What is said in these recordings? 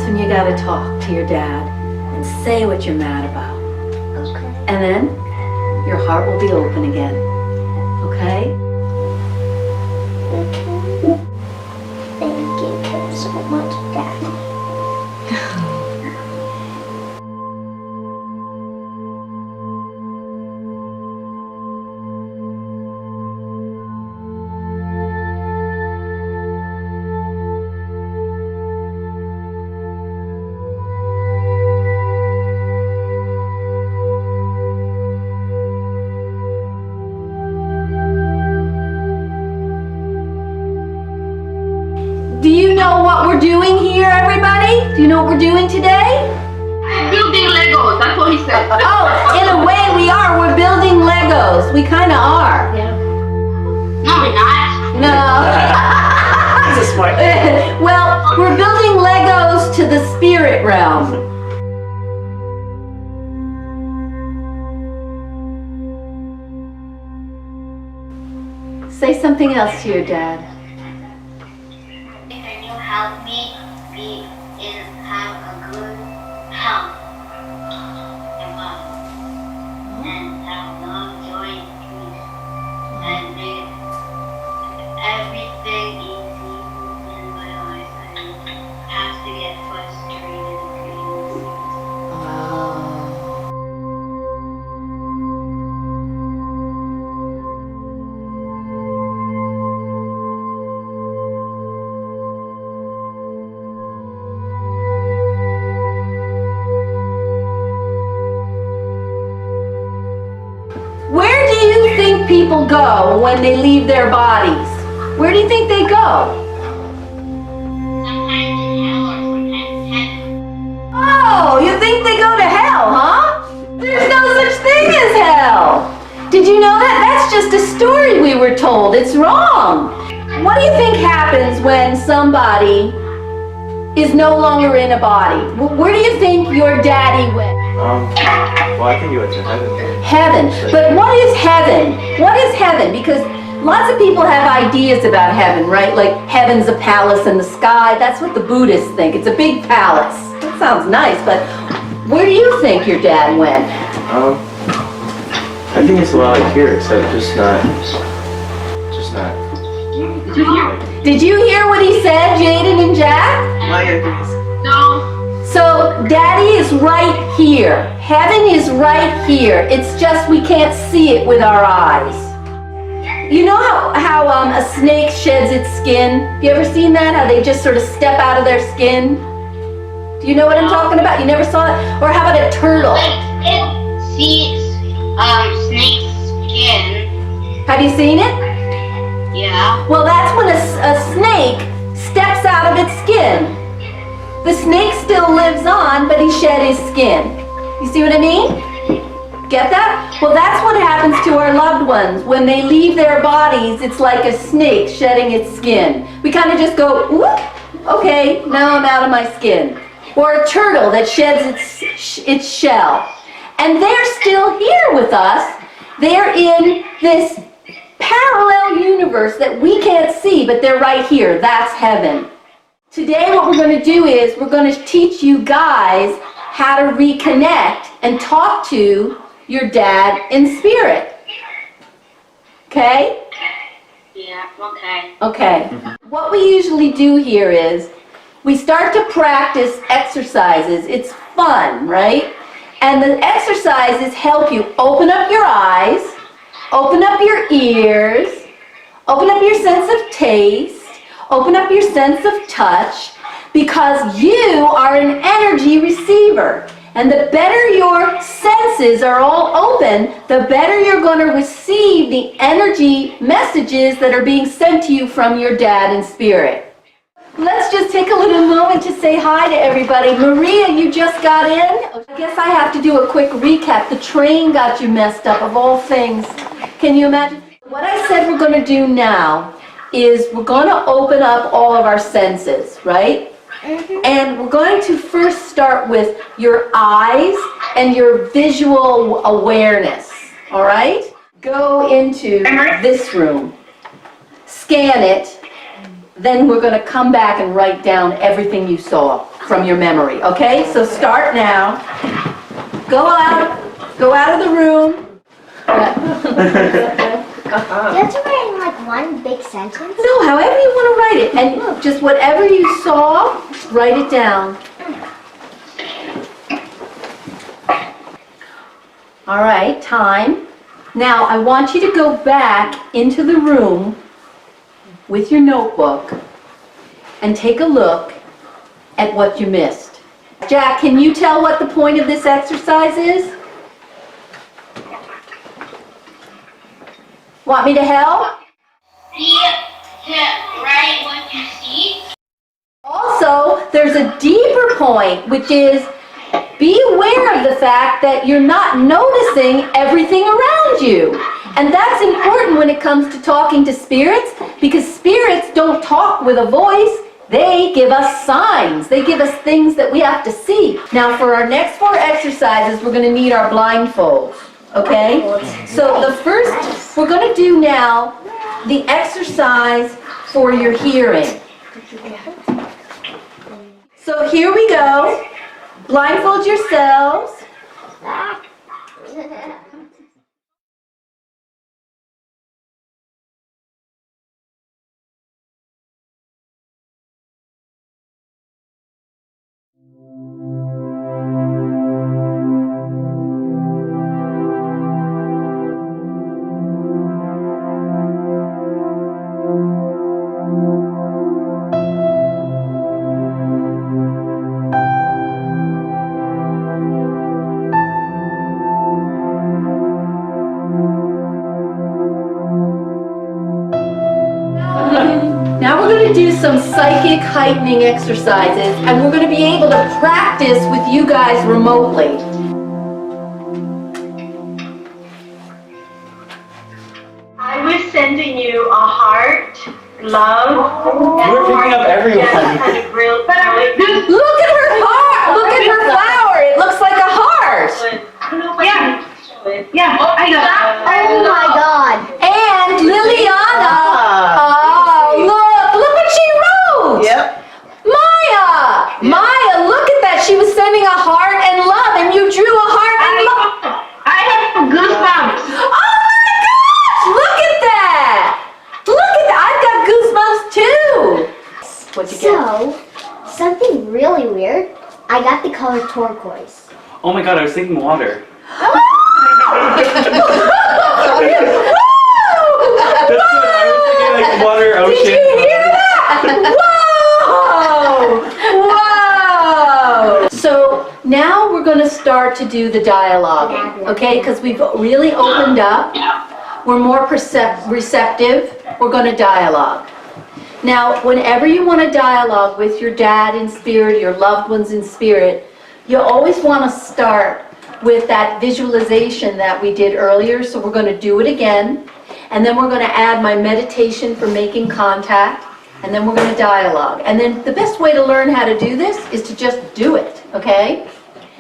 when you gotta talk to your dad and say what you're mad about. Okay. And then your heart will be open again. Okay? Okay. Thank you so much, Dad. Do you know what we're doing here, everybody? Do you know what we're doing today? Building Legos, that's what he said. Oh, in a way we are. We're building Legos. We kind of are. Yeah. No, we're not. No. He's a smart kid. Well, we're building Legos to the spirit realm. Say something else to your dad. Can you help me be in have a good health and love and have love, joy, and peace and make everything easy in my life and have to get frustrated and creating Wow. Where do you think people go when they leave their bodies? Where do you think they go? sometimes in hell or sometimes heaven. Oh, you think they go to hell, huh? There's no such thing as hell. Did you know that? That's just a story we were told. It's wrong. What do you think happens when somebody is no longer in a body? Where do you think your daddy went? Well, I think you went to heaven. Heaven. But what is heaven? What is heaven? Because lots of people have ideas about heaven, right? Like heaven's a palace in the sky. That's what the Buddhists think. It's a big palace. That sounds nice, but where do you think your dad went? I think it's a lot like here, except just not. Did you hear what he said, Jaden and Jack? No. So Daddy is right here. Heaven is right here. It's just we can't see it with our eyes. You know how a snake sheds its skin? Have you ever seen that? How they just sort of step out of their skin? Do you know what I'm talking about? You never saw it? Or how about a turtle? It sees snake's skin. Have you seen it? Yeah. Well, that's when a snake steps out of its skin. The snake still lives on, but he shed his skin. You see what I mean? Get that? Well, that's what happens to our loved ones. When they leave their bodies, it's like a snake shedding its skin. We kind of just go, whoop, okay, now I'm out of my skin. Or a turtle that sheds its shell. And they're still here with us. They're in this parallel universe that we can't see, but they're right here. That's heaven. Today what we're going to do is we're going to teach you guys how to reconnect and talk to your dad in spirit. Okay? Yeah, okay. Okay. What we usually do here is we start to practice exercises. It's fun, right? And the exercises help you open up your eyes, open up your ears, open up your sense of taste, open up your sense of touch, because you are an energy receiver. And the better your senses are all open, the better you're going to receive the energy messages that are being sent to you from your dad in spirit. Let's just take a little moment to say hi to everybody. Maria, you just got in? I guess I have to do a quick recap. The train got you messed up, of all things. Can you imagine? What I said we're going to do now is we're going to open up all of our senses, right? And we're going to first start with your eyes and your visual awareness, all right? Go into this room, scan it, then we're going to come back and write down everything you saw. from your memory, okay? So start now. Go out of the room. Do you have to write in like one big sentence? No, however you want to write it, and just whatever you saw, write it down. All right, time. Now, I want you to go back into the room with your notebook and take a look at what you missed. Jack, can you tell what the point of this exercise is? Want me to help? To write what you see. Also, there's a deeper point, which is be aware of the fact that you're not noticing everything around you. And that's important when it comes to talking to spirits, because spirits don't talk with a voice. They give us signs. They give us things that we have to see. Now, for our next 4 exercises, we're going to need our blindfolds, okay? So the first, we're going to do now the exercise for your hearing. So here we go. Blindfold yourselves. Now we're going to do some psychic heightening exercises, and we're going to be able to practice with you guys remotely. I was sending you a heart, love, and We're picking up everyone. Yes, and a real, Look at her heart! Look at her flower! It looks like a heart! Yeah. Yeah, I know. Oh my god. And Liliana! Oh, look what she wrote! Yep. Maya, look at that! She was sending a heart and love, and you drew a heart and love! I have goosebumps. Oh my gosh! Look at that! Look at that! I've got goosebumps too! What'd you get? So, something really weird. I got the color turquoise. Oh my god, I was thinking water. Woo! That's what I was thinking, like water, ocean. Did you hear that? Whoa! Whoa! So now we're going to start to do the dialoguing, okay? Because we've really opened up. We're more receptive. We're going to dialogue. Now, whenever you want to dialogue with your dad in spirit, your loved ones in spirit, you always want to start with that visualization that we did earlier. So we're going to do it again. And then we're going to add my meditation for making contact. And then we're going to dialogue. And then the best way to learn how to do this is to just do it, okay?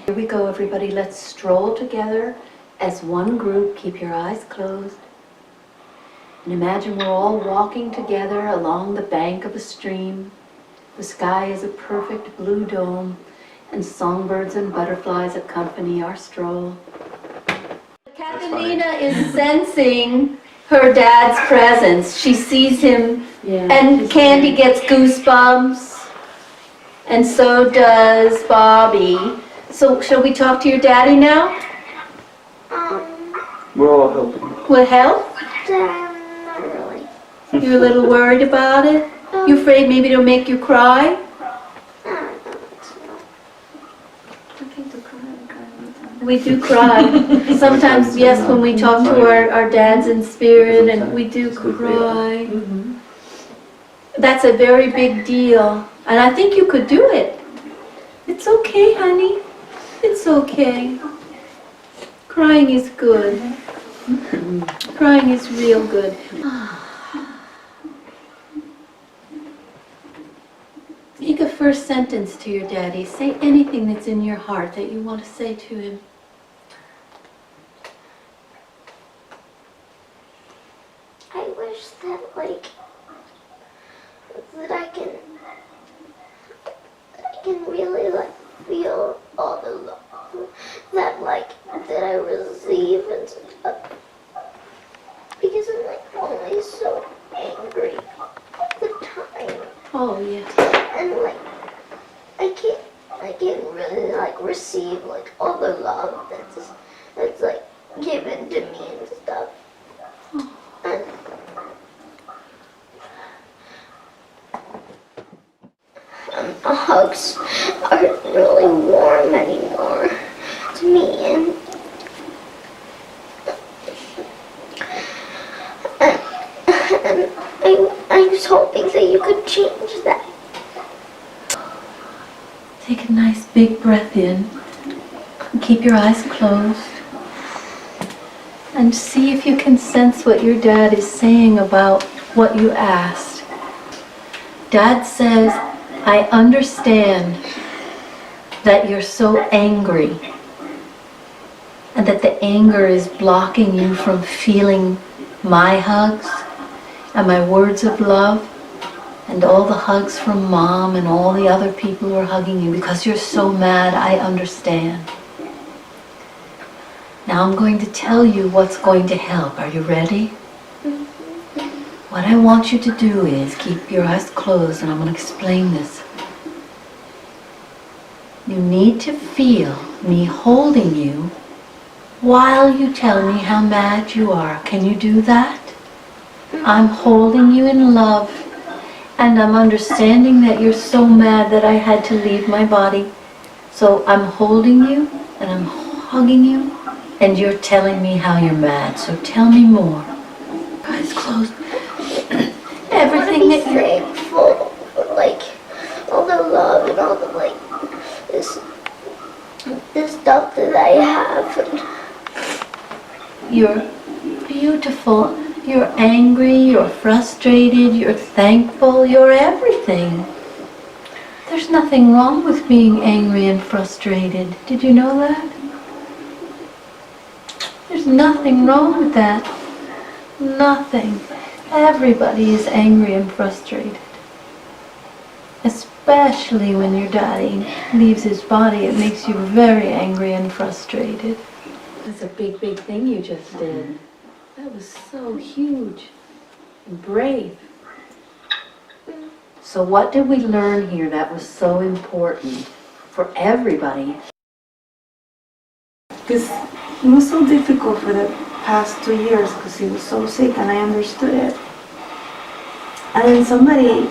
Here we go, everybody. Let's stroll together as one group. Keep your eyes closed. And imagine we're all walking together along the bank of a stream. The sky is a perfect blue dome, and songbirds and butterflies accompany our stroll. Catalina is sensing her dad's presence. She sees him, and Candy gets goosebumps, and so does Bobby. So shall we talk to your daddy now? We're all helping. Will it help? Not really. You're a little worried about it? You afraid maybe it'll make you cry? We do cry. Sometimes, yes, when we talk to our dads in spirit, and we do cry. That's a very big deal. And I think you could do it. It's okay, honey. It's okay. Crying is good. Crying is real good. Make a first sentence to your daddy. Say anything that's in your heart that you want to say to him. I wish that can really like feel all the love that I receive and stuff. Because I'm like always so angry all the time. Oh, yeah. And like I can't really like receive like all the love that's like given to me and stuff. And the hugs aren't really warm anymore to me, and I was hoping that you could change that. Take a nice big breath in. And keep your eyes closed. And see if you can sense what your dad is saying about what you asked. Dad says, I understand that you're so angry and that the anger is blocking you from feeling my hugs and my words of love and all the hugs from Mom and all the other people who are hugging you because you're so mad. I understand. Now I'm going to tell you what's going to help. Are you ready? What I want you to do is keep your eyes closed, and I'm going to explain this. You need to feel me holding you while you tell me how mad you are. Can you do that? I'm holding you in love, and I'm understanding that you're so mad that I had to leave my body. So I'm holding you, and I'm hugging you, and you're telling me how you're mad. So tell me more. Eyes closed. Everything that you're thankful for like all the love and all the like this stuff that I have. You're beautiful. You're angry. You're frustrated. You're thankful. You're everything. There's nothing wrong with being angry and frustrated. Did you know that? There's nothing wrong with that. Nothing. Everybody is angry and frustrated. Especially when your daddy leaves his body, it makes you very angry and frustrated. That's a big, big thing you just did. That was so huge and brave. So what did we learn here that was so important for everybody? Because it was so difficult for the past 2 years because he was so sick, and I understood it. And then somebody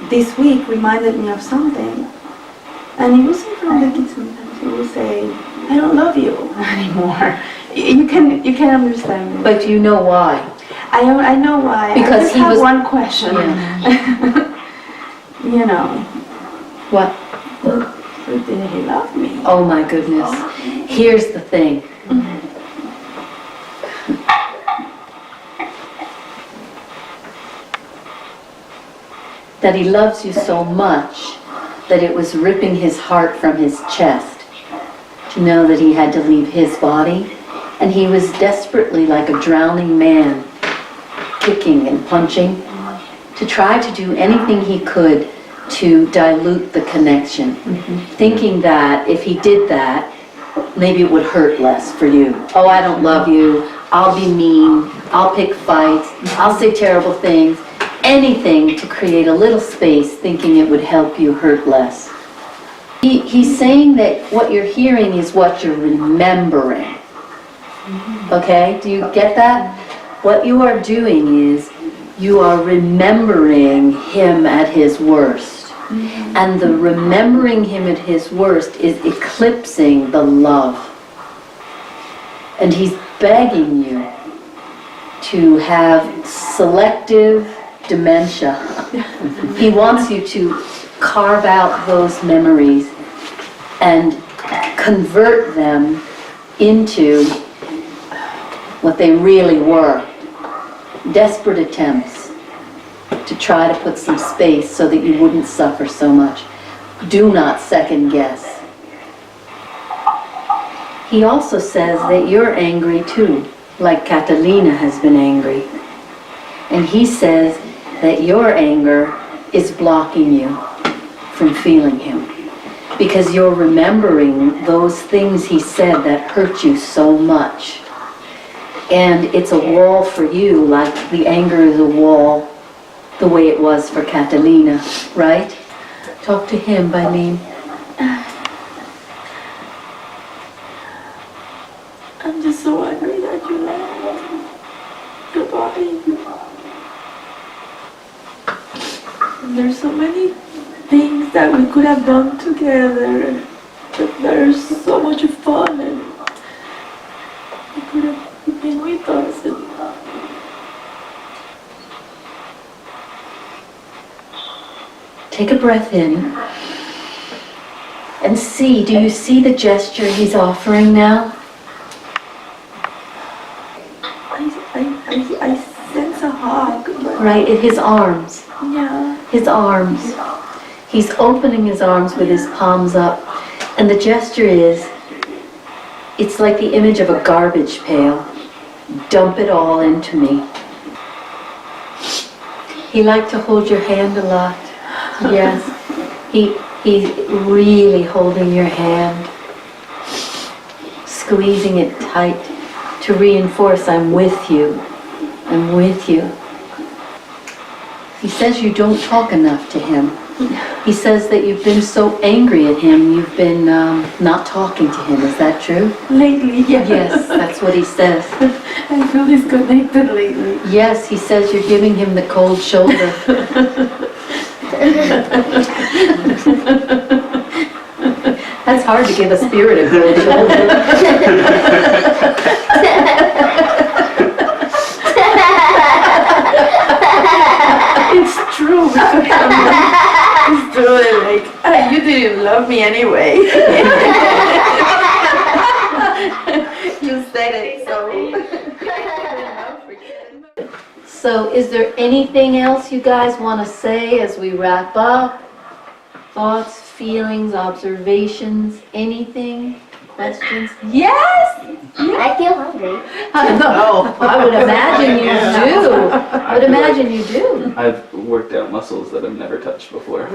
this week reminded me of something, and it wasn't from the kids sometimes. He would say, I don't love you anymore. You can understand me. But you know why? I know why. Because I just he have was- one question. You know, What? but did he love me? Oh my goodness. Here's the thing. That he loves you so much that it was ripping his heart from his chest to know that he had to leave his body. And he was desperately like a drowning man, kicking and punching to try to do anything he could to dilute the connection, thinking that if he did that, maybe it would hurt less for you. Oh, I don't love you. I'll be mean. I'll pick fights. I'll say terrible things. Anything to create a little space, thinking it would help you hurt less. He's saying that what you're hearing is what you're remembering. Okay? Do you get that? What you are doing is you are remembering him at his worst. And the remembering him at his worst is eclipsing the love. And he's begging you to have selective dementia. He wants you to carve out those memories and convert them into what they really were. Desperate attempts to try to put some space so that you wouldn't suffer so much. Do not second guess. He also says that you're angry too, like Catalina has been angry. And he says that your anger is blocking you from feeling him. because you're remembering those things he said that hurt you so much. And it's a wall for you, like the anger is a wall, the way it was for Catalina, right? Talk to him, Eileen. I'm just so angry that you left. Goodbye. And there's so many things that we could have done together that are so much fun, and you could have been with us. And Take a breath in and see, do you see the gesture he's offering now? I sense a hug, but Right, in his arms. yeah. His arms. He's opening his arms with his palms up. And the gesture is, it's like the image of a garbage pail. Dump it all into me. He liked to hold your hand a lot. Yes. He's really holding your hand. Squeezing it tight to reinforce, I'm with you. I'm with you. He says you don't talk enough to him. He says that you've been so angry at him, you've been not talking to him. Is that true? Lately, yeah. Yes, that's what he says. I feel disconnected lately. Yes, he says you're giving him the cold shoulder. That's hard to give a spirit a cold shoulder. It's true, because it's true, like, you didn't love me anyway. You said it, so. So is there anything else you guys want to say as we wrap up? Thoughts, feelings, observations, anything? Questions? Yes! I feel hungry. I would imagine you do. I would imagine you do. I've worked out muscles that I've never touched before.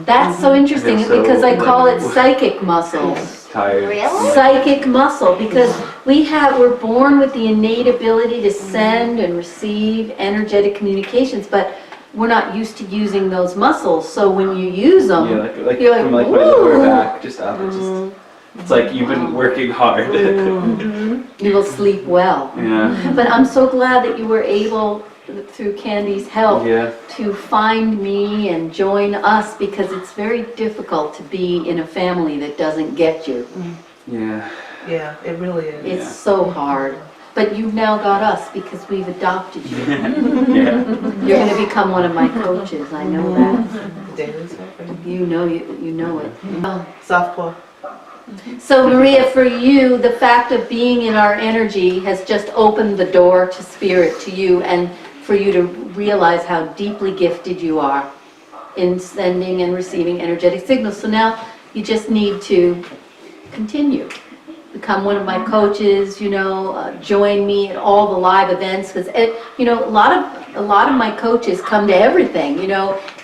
That's so interesting So, because I call it like, psychic muscles. Tired. Really? Psychic muscle, because we're born with the innate ability to send and receive energetic communications, but we're not used to using those muscles. So when you use them, Yeah, like You're like, from like my lower "Ooh." back just up. It's like you've been working hard. you will sleep well. Yeah. But I'm so glad that you were able, through Candy's help, Yeah. to find me and join us, because it's very difficult to be in a family that doesn't get you. Yeah. Yeah, it really is. It's Yeah. so hard. But you've now got us because we've adopted you. Yeah. You're going to become one of my coaches. I know that. David's helping. You know it. Softball. So Maria, for you, the fact of being in our energy has just opened the door to spirit, to you, and for you to realize how deeply gifted you are in sending and receiving energetic signals. So now you just need to continue. Become one of my coaches, join me at all the live events, because a lot of my coaches come to everything.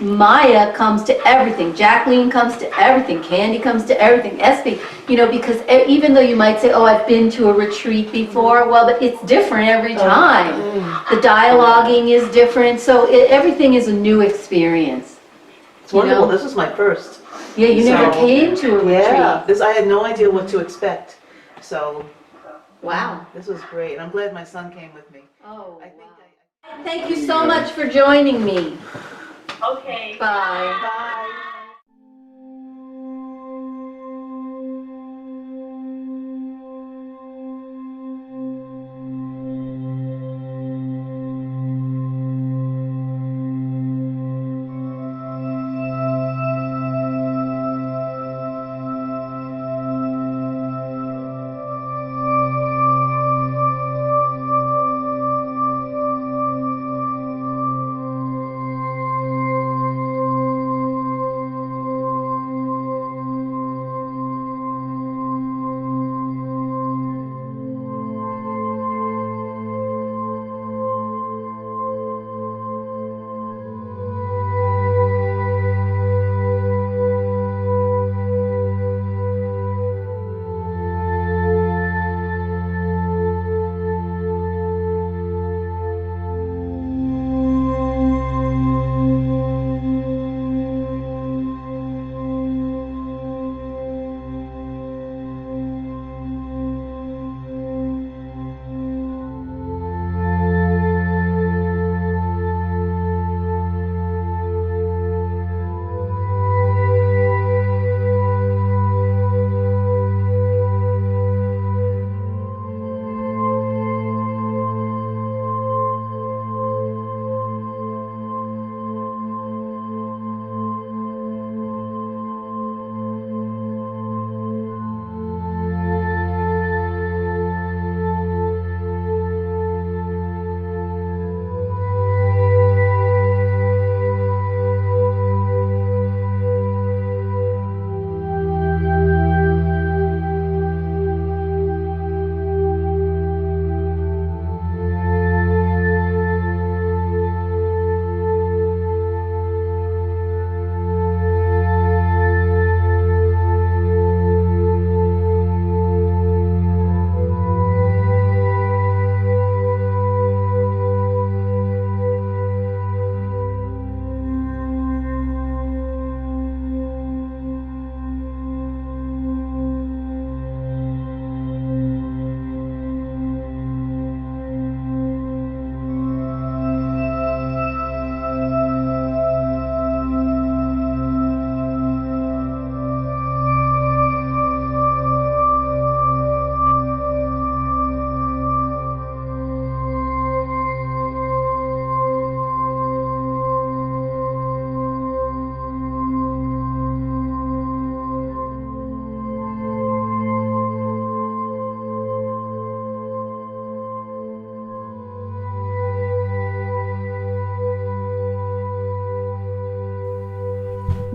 Maya comes to everything, Jacqueline comes to everything, Candy comes to everything, Espy, because even though you might say, oh, I've been to a retreat before, well, but it's different every time. The dialoguing is different, so everything is a new experience. It's wonderful. know? This is my first. Yeah, you never So- came to a Yeah, retreat. I had no idea what to expect. So Wow. this was great. And I'm glad my son came with me. Oh, I think wow. Thank you so much for joining me. Okay. Bye. Bye.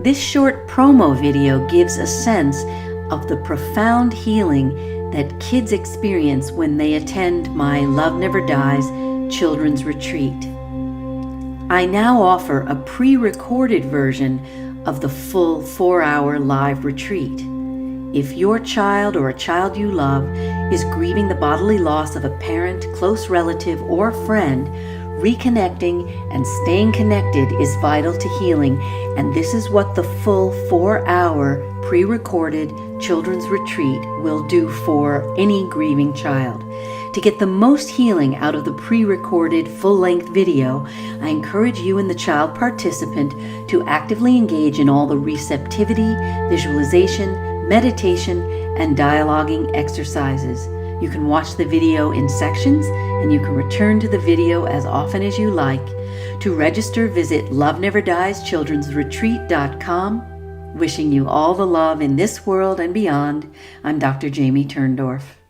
This short promo video gives a sense of the profound healing that kids experience when they attend my Love Never Dies Children's Retreat. I now offer a pre-recorded version of the full 4-hour live retreat. If your child or a child you love is grieving the bodily loss of a parent, close relative, or friend, reconnecting and staying connected is vital to healing, and this is what the full 4-hour pre-recorded children's retreat will do for any grieving child. To get the most healing out of the pre-recorded full-length video, I encourage you and the child participant to actively engage in all the receptivity, visualization, meditation, and dialoguing exercises. You can watch the video in sections, and you can return to the video as often as you like. To register, visit loveneverdieschildrensretreat.com. Wishing you all the love in this world and beyond, I'm Dr. Jamie Turndorf.